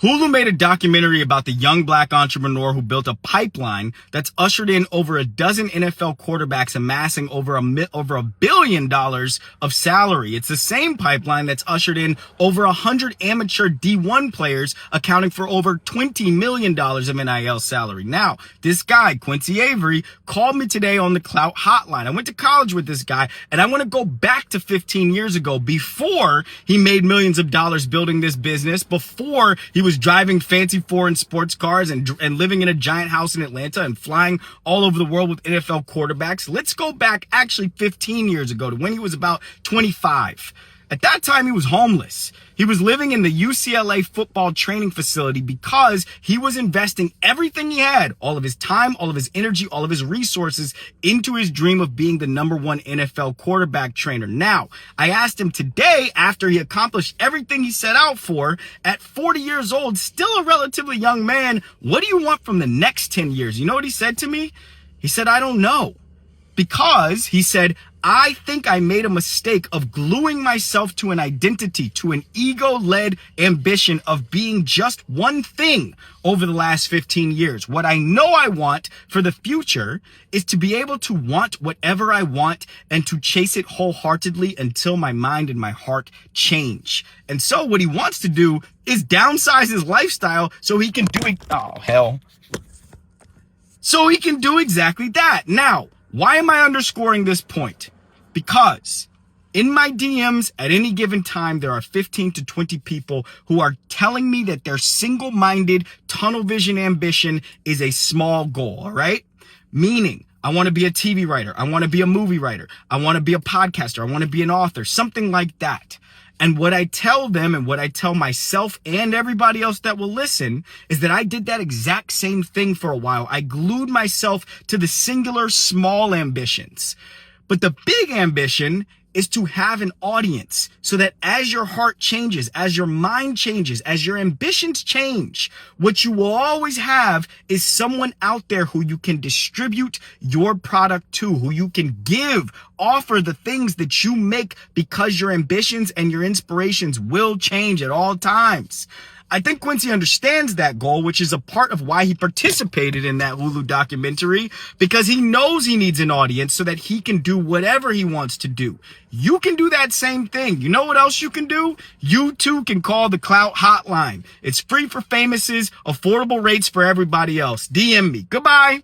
Hulu made a documentary about the young black entrepreneur who built a pipeline that's ushered in over a dozen NFL quarterbacks amassing over $1 billion of salary. It's the same pipeline that's ushered in over 100 amateur D1 players, accounting for over $20 million of NIL salary. Now, this guy, Quincy Aver, called me today on the Clout Hotline. I went to college with this guy, and I want to go back to 15 years ago, before he made millions of dollars building this business, before he was driving fancy foreign sports cars and living in a giant house in Atlanta and flying all over the world with NFL quarterbacks. Let's go back actually 15 years ago to when he was about 25. At that time, he was homeless. He was living in the UCLA football training facility because he was investing everything he had, all of his time, all of his energy, all of his resources, into his dream of being the #1 NFL quarterback trainer. Now, I asked him today, after he accomplished everything he set out for, at 40 years old, still a relatively young man, what do you want from the next 10 years? You know what he said to me? He said, I don't know. Because, he said, I think I made a mistake of gluing myself to an identity, to an ego-led ambition of being just one thing over the last 15 years. What I know I want for the future is to be able to want whatever I want and to chase it wholeheartedly until my mind and my heart change. And so what he wants to do is downsize his lifestyle so he can do it. Oh, hell. So he can do exactly that. Now, why am I underscoring this point? Because in my DMs at any given time, there are 15 to 20 people who are telling me that their single-minded tunnel vision ambition is a small goal, all right? Meaning, I want to be a TV writer. I want to be a movie writer. I want to be a podcaster. I want to be an author, something like that. And what I tell them and what I tell myself and everybody else that will listen is that I did that exact same thing for a while. I glued myself to the singular small ambitions. But the big ambition is to have an audience so that as your heart changes, as your mind changes, as your ambitions change, what you will always have is someone out there who you can distribute your product to, who you can offer the things that you make, because your ambitions and your inspirations will change at all times. I think Quincy understands that goal, which is a part of why he participated in that Hulu documentary, because he knows he needs an audience so that he can do whatever he wants to do. You can do that same thing. You know what else you can do? You too can call the Clout Hotline. It's free for famouses, affordable rates for everybody else. DM me. Goodbye.